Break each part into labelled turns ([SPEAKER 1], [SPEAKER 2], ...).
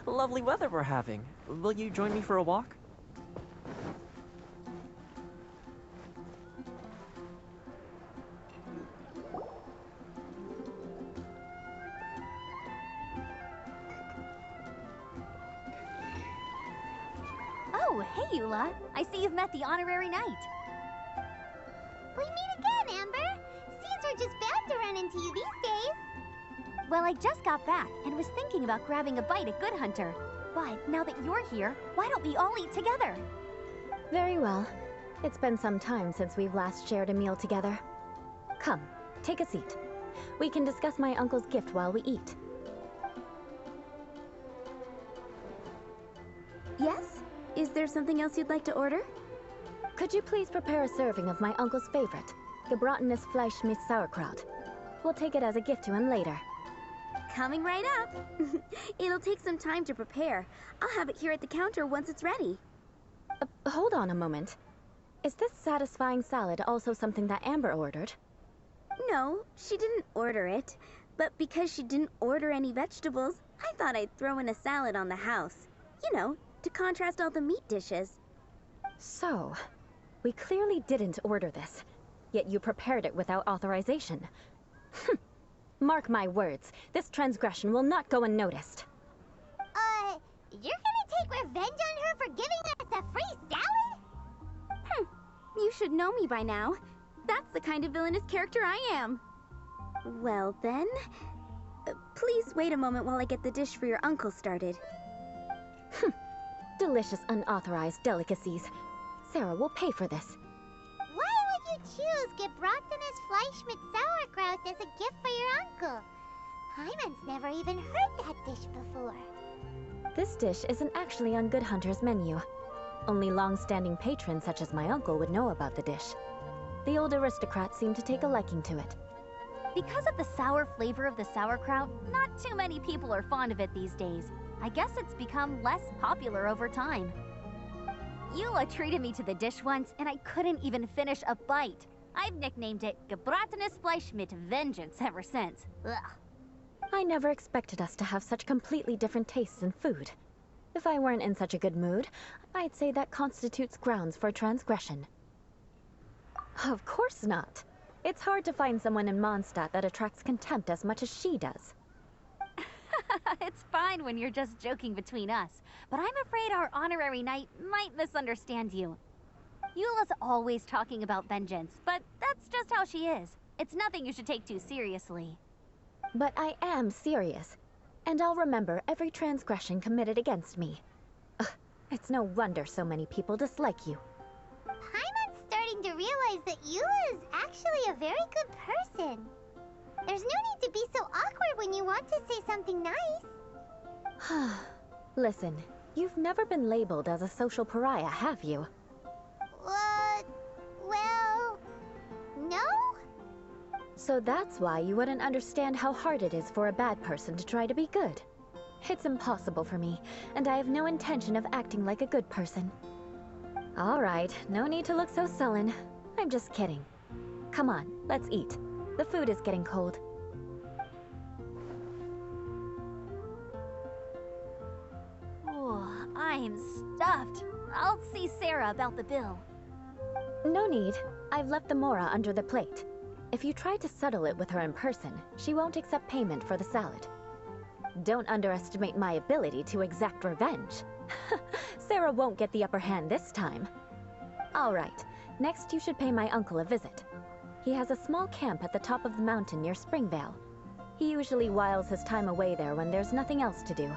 [SPEAKER 1] Lovely weather we're having. Will you join me for a walk?
[SPEAKER 2] Oh, hey, Eula. I see you've met the honorary knight.
[SPEAKER 3] We meet again, Amber. Seems we're just bound to run into you these days.
[SPEAKER 2] Well, I just got back and was thinking about grabbing a bite at Good Hunter. But now that you're here, why don't we all eat together?
[SPEAKER 4] Very well. It's been some time since we've last shared a meal together. Come, take a seat. We can discuss my uncle's gift while we eat.
[SPEAKER 5] Yes? Is there something else you'd like to order?
[SPEAKER 4] Could you please prepare a serving of my uncle's favorite, gebratenes Fleisch mit Sauerkraut? We'll take it as a gift to him later.
[SPEAKER 5] Coming right up. It'll take some time to prepare. I'll have it here at the counter once it's ready.
[SPEAKER 4] Hold on a moment. Is this satisfying salad also something that Amber ordered?
[SPEAKER 5] No, she didn't order it. But because she didn't order any vegetables, I thought I'd throw in a salad on the house. You know, to contrast all the meat dishes.
[SPEAKER 4] So, we clearly didn't order this, yet you prepared it without authorization. Mark my words, this transgression will not go unnoticed.
[SPEAKER 3] You're gonna take revenge on her for giving us a free salad?
[SPEAKER 5] You should know me by now. That's the kind of villainous character I am. Well then, please wait a moment while I get the dish for your uncle started.
[SPEAKER 4] Delicious unauthorized delicacies. Sarah will pay for this.
[SPEAKER 3] Why would you choose gebratenes Fleisch mit Sauerkraut as a gift for your uncle? Hyman's never even heard that dish before.
[SPEAKER 4] This dish isn't actually on Good Hunter's menu. Only long-standing patrons such as my uncle would know about the dish. The old aristocrat seemed to take a liking to it.
[SPEAKER 2] Because of the sour flavor of the sauerkraut, not too many people are fond of it these days. I guess it's become less popular over time. Eula treated me to the dish once, and I couldn't even finish a bite. I've nicknamed it gebratenes Fleisch mit Vengeance ever since. Ugh.
[SPEAKER 4] I never expected us to have such completely different tastes in food. If I weren't in such a good mood, I'd say that constitutes grounds for transgression. Of course not. It's hard to find someone in Mondstadt that attracts contempt as much as she does.
[SPEAKER 2] It's fine when you're just joking between us, but I'm afraid our honorary knight might misunderstand you. Eula's always talking about vengeance, but that's just how she is. It's nothing you should take too seriously.
[SPEAKER 4] But I am serious, and I'll remember every transgression committed against me. Ugh, it's no wonder so many people dislike you.
[SPEAKER 3] Hyman's starting to realize that Eula is actually a very good person. There's no need to be so awkward when you want to say something nice.
[SPEAKER 4] Listen, you've never been labeled as a social pariah, have you?
[SPEAKER 3] Well, no?
[SPEAKER 4] So that's why you wouldn't understand how hard it is for a bad person to try to be good. It's impossible for me, and I have no intention of acting like a good person. All right, no need to look so sullen. I'm just kidding. Come on, let's eat. The food is getting cold.
[SPEAKER 2] Oh, I'm stuffed. I'll see Sarah about the bill.
[SPEAKER 4] No need. I've left the mora under the plate. If you try to settle it with her in person, she won't accept payment for the salad. Don't underestimate my ability to exact revenge. Sarah won't get the upper hand this time. All right, next you should pay my uncle a visit. He has a small camp at the top of the mountain near Springvale. He usually whiles his time away there when there's nothing else to do.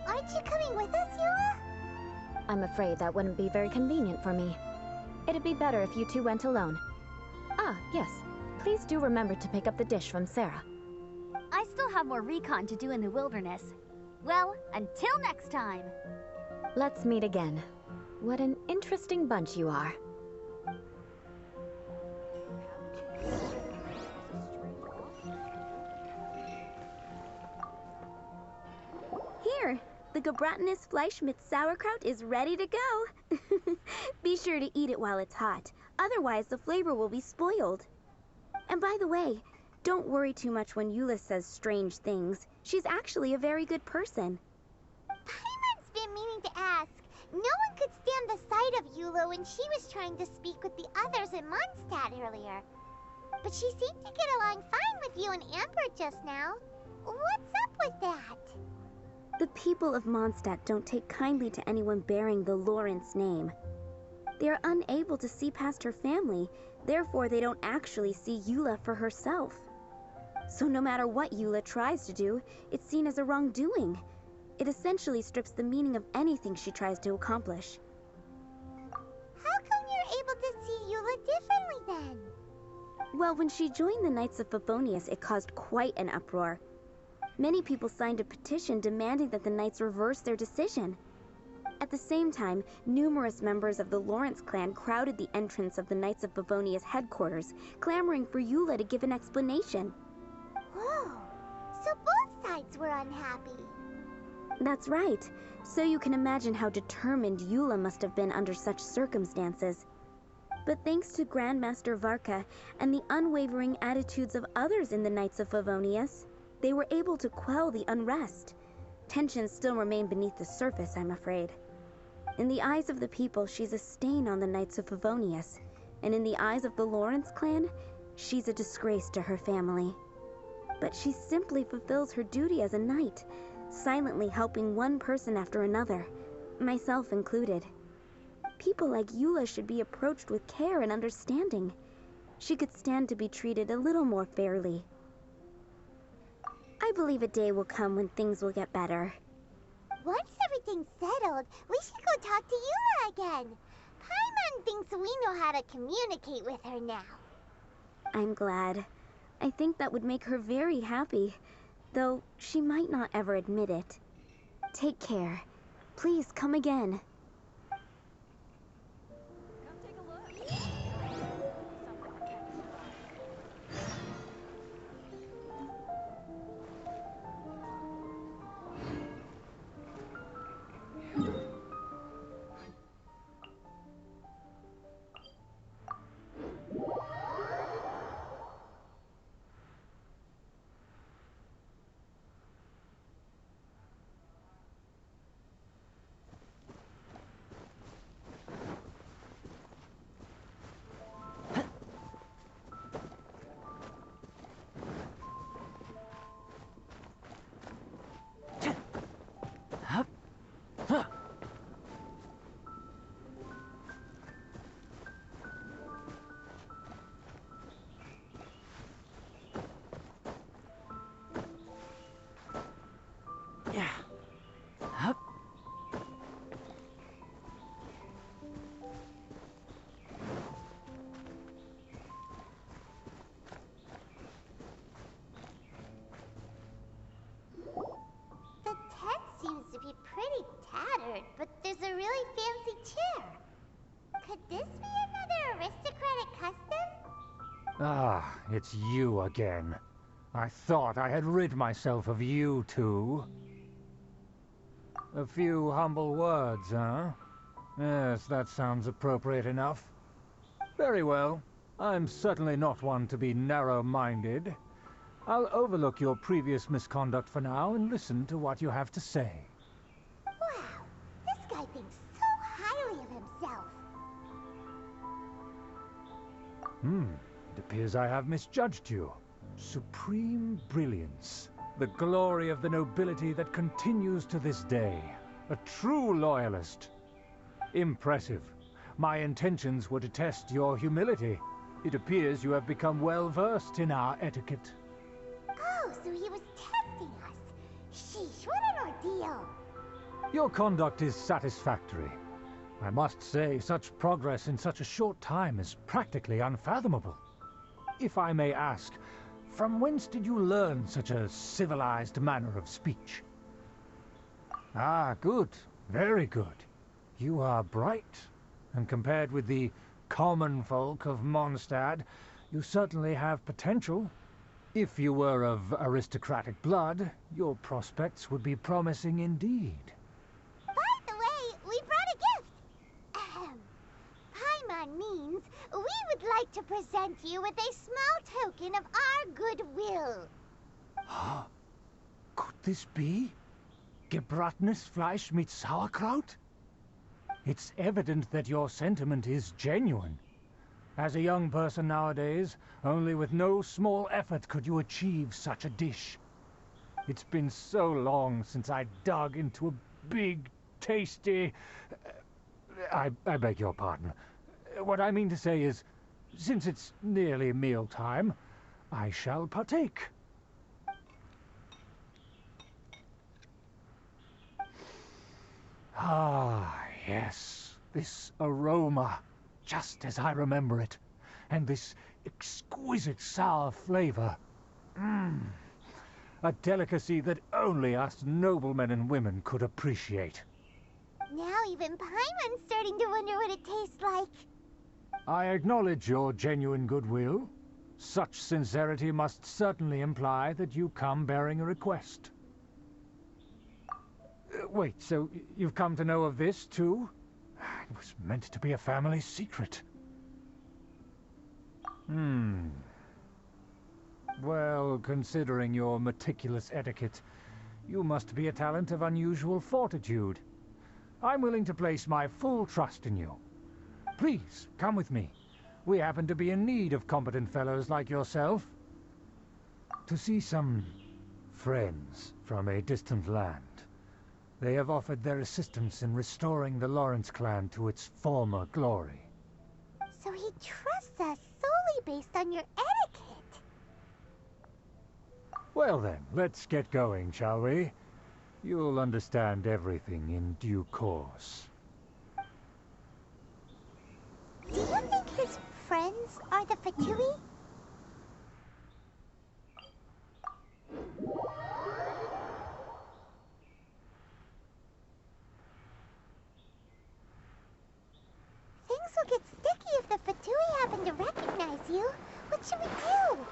[SPEAKER 3] Aren't you coming with us, Eula?
[SPEAKER 4] I'm afraid that wouldn't be very convenient for me. It'd be better if you two went alone. Ah, yes. Please do remember to pick up the dish from Sarah.
[SPEAKER 2] I still have more recon to do in the wilderness. Well, until next time.
[SPEAKER 4] Let's meet again. What an interesting bunch you are.
[SPEAKER 5] Here, the gebratenes Fleisch mit Sauerkraut is ready to go. Be sure to eat it while it's hot, otherwise the flavor will be spoiled. And by the way, Don't worry too much when Eula says strange things. She's actually a very good person.
[SPEAKER 3] Paimon's been meaning to ask. No one could stand the sight of Eula when she was trying to speak with the others in Mondstadt earlier. But she seemed to get along fine with you and Amber just now. What's up with that?
[SPEAKER 5] The people of Mondstadt don't take kindly to anyone bearing the Lawrence name. They are unable to see past her family, therefore they don't actually see Eula for herself. So no matter what Eula tries to do, it's seen as a wrongdoing. It essentially strips the meaning of anything she tries to accomplish.
[SPEAKER 3] How come you're able to see Eula differently then?
[SPEAKER 5] Well, when she joined the Knights of Favonius, it caused quite an uproar. Many people signed a petition demanding that the Knights reverse their decision. At the same time, numerous members of the Lawrence clan crowded the entrance of the Knights of Favonius headquarters, clamoring for Eula to give an explanation.
[SPEAKER 3] Whoa, so both sides were unhappy.
[SPEAKER 5] That's right. So you can imagine how determined Eula must have been under such circumstances. But thanks to Grandmaster Varka and the unwavering attitudes of others in the Knights of Favonius, they were able to quell the unrest. Tensions still remain beneath the surface, I'm afraid. In the eyes of the people, she's a stain on the Knights of Favonius, and in the eyes of the Lawrence clan, she's a disgrace to her family. But she simply fulfills her duty as a knight, silently helping one person after another, myself included. People like Eula should be approached with care and understanding. She could stand to be treated a little more fairly. I believe a day will come when things will get better.
[SPEAKER 3] Once everything's settled, we should go talk to Eula again. Paimon thinks we know how to communicate with her now.
[SPEAKER 5] I'm glad. I think that would make her very happy, though she might not ever admit it. Take care. Please come again.
[SPEAKER 1] Yeah. Hup.
[SPEAKER 3] The tent seems to be pretty tattered, but there's a really fancy chair. Could this be another aristocratic custom?
[SPEAKER 6] Ah, it's you again. I thought I had rid myself of you two. A few humble words, huh? Yes, that sounds appropriate enough. Very well. I'm certainly not one to be narrow-minded. I'll overlook your previous misconduct for now and listen to what you have to say.
[SPEAKER 3] Wow, this guy thinks so highly of himself.
[SPEAKER 6] It appears I have misjudged you. Supreme brilliance. The glory of the nobility that continues to this day. A true loyalist. Impressive. My intentions were to test your humility. It appears you have become well-versed in our etiquette.
[SPEAKER 3] Oh, so he was testing us. Sheesh, what an ordeal.
[SPEAKER 6] Your conduct is satisfactory. I must say, such progress in such a short time is practically unfathomable. If I may ask, from whence did you learn such a civilized manner of speech? Ah, good. Very good. You are bright, and compared with the common folk of Mondstadt, you certainly have potential. If you were of aristocratic blood, your prospects would be promising indeed.
[SPEAKER 3] By the way, we brought a gift. Paimon means we would like wanted to present you with a small token of our goodwill.
[SPEAKER 6] Huh? Could this be? Gebratenes Fleisch mit Sauerkraut? It's evident that your sentiment is genuine. As a young person nowadays, only with no small effort could you achieve such a dish. It's been so long since I dug into a big, tasty... I beg your pardon. What I mean to say is, since it's nearly mealtime, I shall partake. Ah, yes, this aroma, just as I remember it, and this exquisite sour flavor. A delicacy that only us noblemen and women could appreciate.
[SPEAKER 3] Now even Paimon's starting to wonder what it tastes like.
[SPEAKER 6] I acknowledge your genuine goodwill. Such sincerity must certainly imply that you come bearing a request. Wait, so you've come to know of this, too? It was meant to be a family secret. Well, considering your meticulous etiquette, you must be a talent of unusual fortitude. I'm willing to place my full trust in you. Please, come with me. We happen to be in need of competent fellows like yourself. To see some friends from a distant land. They have offered their assistance in restoring the Lawrence clan to its former glory.
[SPEAKER 3] So he trusts us solely based on your etiquette.
[SPEAKER 6] Well then, let's get going, shall we? You'll understand everything in due course.
[SPEAKER 3] Do you think his friends are the Fatui? Things will get sticky if the Fatui happen to recognize you. What should we do?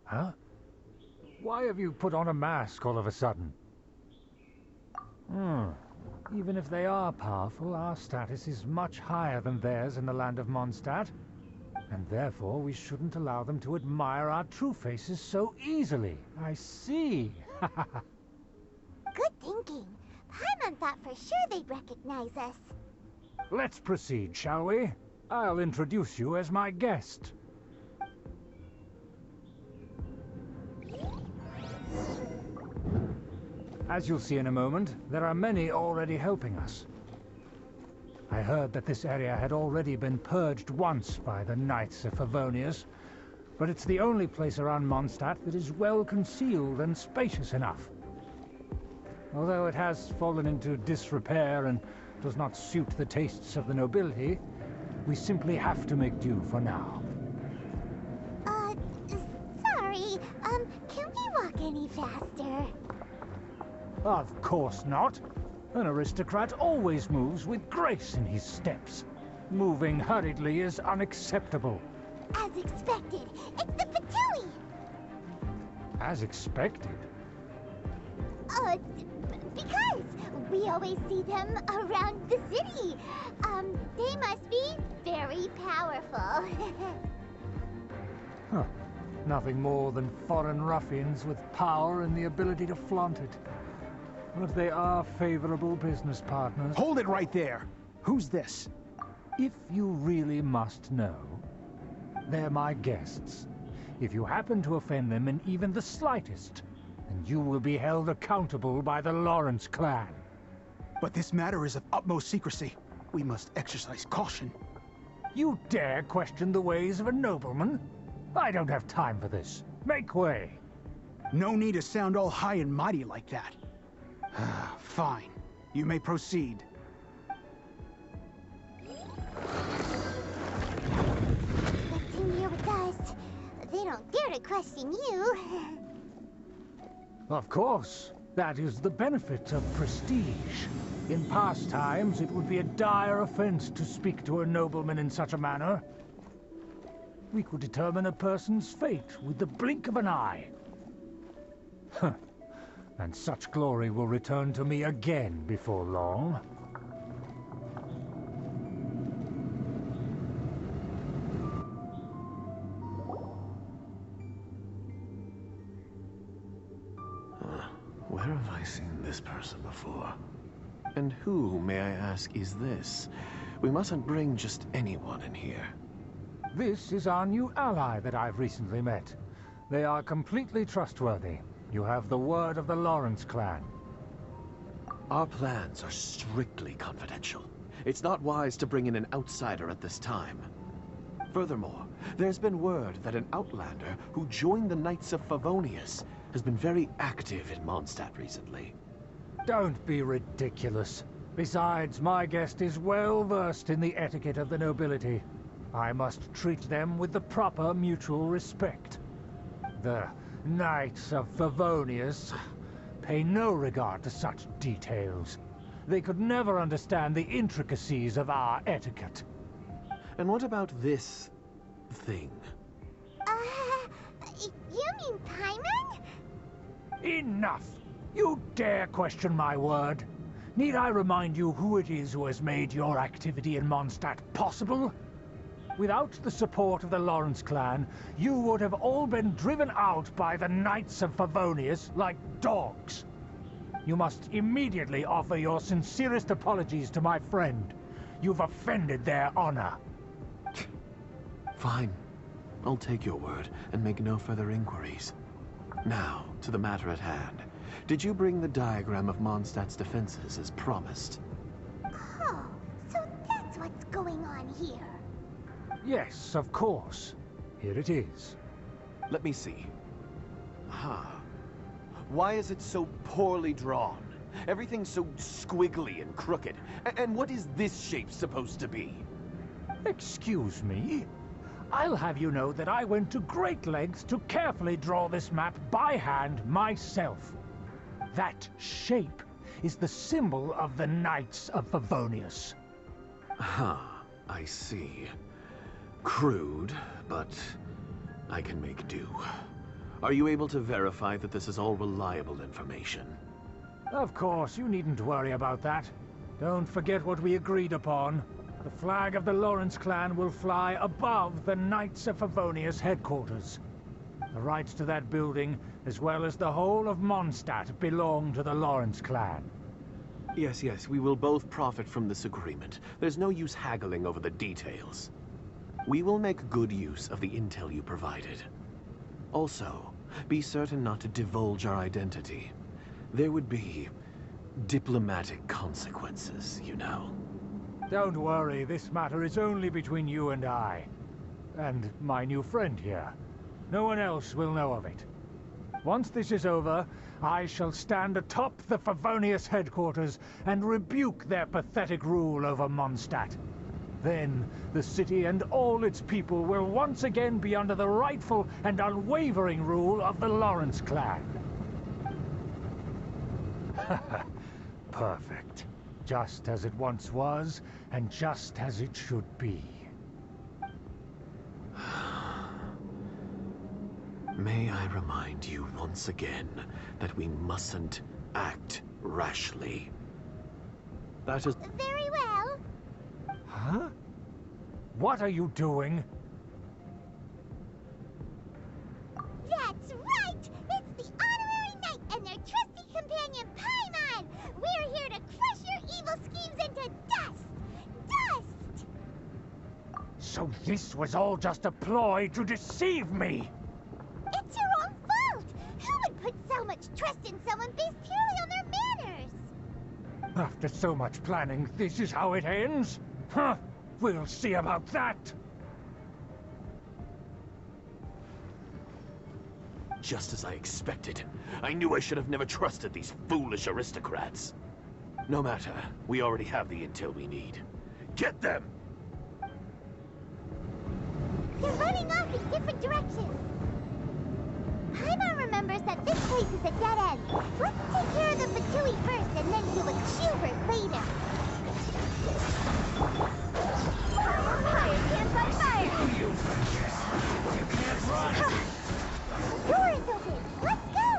[SPEAKER 6] Huh? Why have you put on a mask all of a sudden? Even if they are powerful, our status is much higher than theirs in the land of Mondstadt. And therefore we shouldn't allow them to admire our true faces so easily. I see.
[SPEAKER 3] Good thinking. Paimon thought for sure they'd recognize us.
[SPEAKER 6] Let's proceed, shall we? I'll introduce you as my guest. As you'll see in a moment, there are many already helping us. I heard that this area had already been purged once by the Knights of Favonius, but it's the only place around Mondstadt that is well concealed and spacious enough. Although it has fallen into disrepair and does not suit the tastes of the nobility, we simply have to make do for now.
[SPEAKER 3] Sorry, can we walk any faster?
[SPEAKER 6] Of course not. An aristocrat always moves with grace in his steps. Moving hurriedly is unacceptable.
[SPEAKER 3] As expected, it's the Fatui!
[SPEAKER 6] As expected?
[SPEAKER 3] Because we always see them around the city. They must be very powerful.
[SPEAKER 6] Huh. Nothing more than foreign ruffians with power and the ability to flaunt it. But they are favorable business partners.
[SPEAKER 1] Hold it right there! Who's this?
[SPEAKER 6] If you really must know, they're my guests. If you happen to offend them in even the slightest, then you will be held accountable by the Lawrence clan.
[SPEAKER 1] But this matter is of utmost secrecy. We must exercise caution.
[SPEAKER 6] You dare question the ways of a nobleman? I don't have time for this. Make way.
[SPEAKER 1] No need to sound all high and mighty like that. Fine. You may proceed.
[SPEAKER 3] What's in here with us? They don't dare to question you.
[SPEAKER 6] Of course. That is the benefit of prestige. In past times, it would be a dire offense to speak to a nobleman in such a manner. We could determine a person's fate with the blink of an eye. Huh. And such glory will return to me again before long.
[SPEAKER 7] Where have I seen this person before? And who, may I ask, is this? We mustn't bring just anyone in here.
[SPEAKER 6] This is our new ally that I've recently met. They are completely trustworthy. You have the word of the Lawrence clan.
[SPEAKER 7] Our plans are strictly confidential. It's not wise to bring in an outsider at this time. Furthermore, there's been word that an outlander who joined the Knights of Favonius has been very active in Mondstadt recently.
[SPEAKER 6] Don't be ridiculous. Besides, my guest is well versed in the etiquette of the nobility. I must treat them with the proper mutual respect. The Knights of Favonius pay no regard to such details. They could never understand the intricacies of our etiquette.
[SPEAKER 7] And what about this thing?
[SPEAKER 3] You mean Paimon?
[SPEAKER 6] Enough! You dare question my word? Need I remind you who it is who has made your activity in Mondstadt possible? Without the support of the Lawrence clan, you would have all been driven out by the Knights of Favonius like dogs. You must immediately offer your sincerest apologies to my friend. You've offended their honor.
[SPEAKER 7] Fine. I'll take your word and make no further inquiries. Now, to the matter at hand. Did you bring the diagram of Mondstadt's defenses as promised?
[SPEAKER 3] Oh, so that's what's going on here.
[SPEAKER 6] Yes, of course. Here it is.
[SPEAKER 7] Let me see. Why is it so poorly drawn? Everything's so squiggly and crooked. And what is this shape supposed to be?
[SPEAKER 6] Excuse me? I'll have you know that I went to great lengths to carefully draw this map by hand myself. That shape is the symbol of the Knights of Favonius.
[SPEAKER 7] I see. Crude, but I can make do. Are you able to verify that this is all reliable information?
[SPEAKER 6] Of course, you needn't worry about that. Don't forget what we agreed upon. The flag of the Lawrence clan will fly above the Knights of Favonius headquarters. The rights to that building, as well as the whole of Mondstadt, belong to the Lawrence clan.
[SPEAKER 7] Yes, we will both profit from this agreement. There's no use haggling over the details. We will make good use of the intel you provided. Also, be certain not to divulge our identity. There would be diplomatic consequences, you know.
[SPEAKER 6] Don't worry, this matter is only between you and I. And my new friend here. No one else will know of it. Once this is over, I shall stand atop the Favonius headquarters and rebuke their pathetic rule over Mondstadt. Then, the city and all its people will once again be under the rightful and unwavering rule of the Lawrence clan. Perfect. Just as it once was, and just as it should be.
[SPEAKER 7] May I remind you once again that we mustn't act rashly. That is...
[SPEAKER 3] Very well.
[SPEAKER 6] Huh? What are you doing?
[SPEAKER 3] That's right! It's the honorary knight and their trusty companion, Paimon! We're here to crush your evil schemes into dust! Dust!
[SPEAKER 6] So this was all just a ploy to deceive me!
[SPEAKER 3] It's your own fault! Who would put so much trust in someone based purely on their manners?
[SPEAKER 6] After so much planning, this is how it ends? Huh? We'll see about that!
[SPEAKER 7] just as I expected. I knew I should have never trusted these foolish aristocrats. No matter, we already have the intel we need. Get them!
[SPEAKER 3] They're running off in different directions. Paimon remembers that this place is a dead end. Let's take care of the Fatui first and then deal with Schubert later. Fire dance on fire!
[SPEAKER 6] You can't run!
[SPEAKER 3] Door is open! Let's go!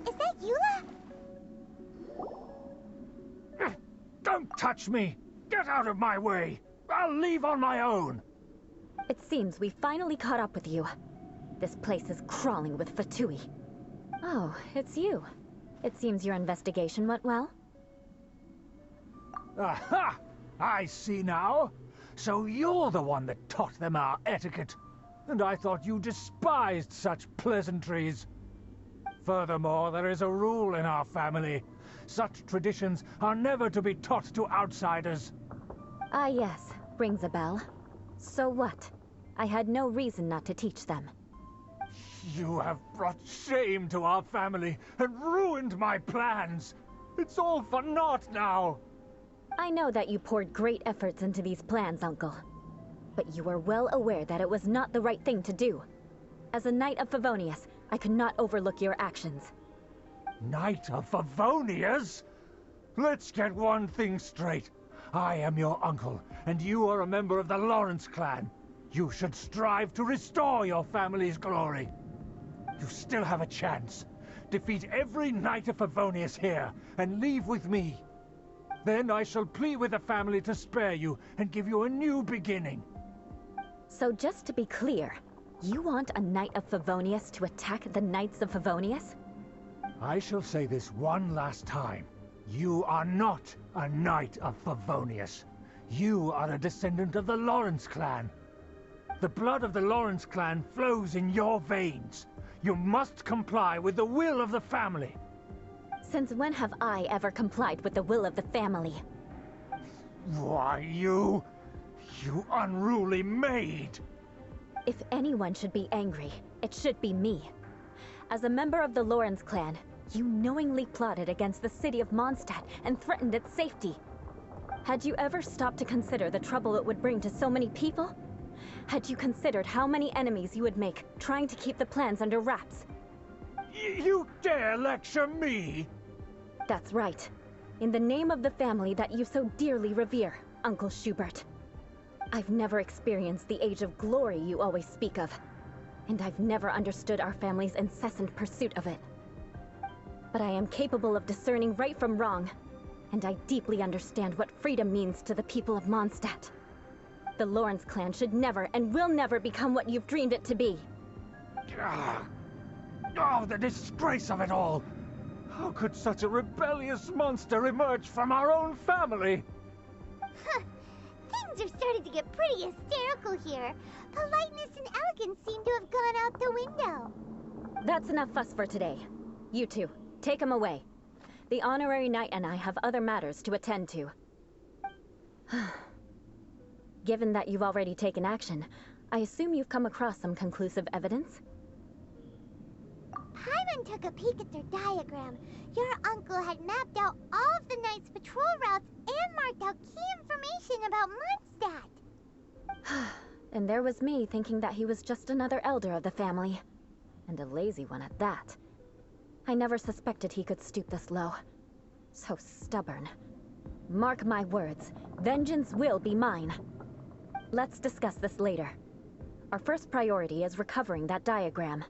[SPEAKER 3] Is that Eula?
[SPEAKER 6] Don't touch me! Get out of my way! I'll leave on my own!
[SPEAKER 4] It seems we finally caught up with you. This place is crawling with Fatui. Oh, it's you. It seems your investigation went well.
[SPEAKER 6] Aha! I see now. So you're the one that taught them our etiquette. And I thought you despised such pleasantries. Furthermore, there is a rule in our family. Such traditions are never to be taught to outsiders.
[SPEAKER 4] Ah yes, rings a bell. So what? I had no reason not to teach them.
[SPEAKER 6] You have brought shame to our family and ruined my plans. It's all for naught now.
[SPEAKER 4] I know that you poured great efforts into these plans, Uncle. But you were well aware that it was not the right thing to do. As a Knight of Favonius, I could not overlook your actions.
[SPEAKER 6] Knight of Favonius? Let's get one thing straight. I am your uncle, and you are a member of the Lawrence clan. You should strive to restore your family's glory. You still have a chance. Defeat every Knight of Favonius here, and leave with me. Then I shall plead with the family to spare you, and give you a new beginning.
[SPEAKER 4] So just to be clear, you want a Knight of Favonius to attack the Knights of Favonius?
[SPEAKER 6] I shall say this one last time. You are not a Knight of Favonius. You are a descendant of the Lawrence clan. The blood of the Lawrence clan flows in your veins. You must comply with the will of the family.
[SPEAKER 4] Since when have I ever complied with the will of the family?
[SPEAKER 6] Why, you unruly maid!
[SPEAKER 4] If anyone should be angry, it should be me. As a member of the Lawrence clan, you knowingly plotted against the city of Mondstadt and threatened its safety. Had you ever stopped to consider the trouble it would bring to so many people? Had you considered how many enemies you would make trying to keep the plans under wraps?
[SPEAKER 6] You dare lecture me?
[SPEAKER 4] That's right. In the name of the family that you so dearly revere, Uncle Schubert. I've never experienced the age of glory you always speak of, and I've never understood our family's incessant pursuit of it. But I am capable of discerning right from wrong, and I deeply understand what freedom means to the people of Mondstadt. The Lawrence clan should never and will never become what you've dreamed it to be.
[SPEAKER 6] Oh, the disgrace of it all! How could such a rebellious monster emerge from our own family?
[SPEAKER 3] Things are starting to get pretty hysterical here. Politeness and elegance seem to have gone out the window.
[SPEAKER 4] That's enough fuss for today. You two, take him away. The honorary knight and I have other matters to attend to. Given that you've already taken action, I assume you've come across some conclusive evidence?
[SPEAKER 3] Paimon took a peek at their diagram. Your uncle had mapped out all of the Knight's patrol routes and marked out key information about Mondstadt.
[SPEAKER 4] And there was me thinking that he was just another elder of the family. And a lazy one at that. I never suspected he could stoop this low. So stubborn. Mark my words, vengeance will be mine. Let's discuss this later. Our first priority is recovering that diagram.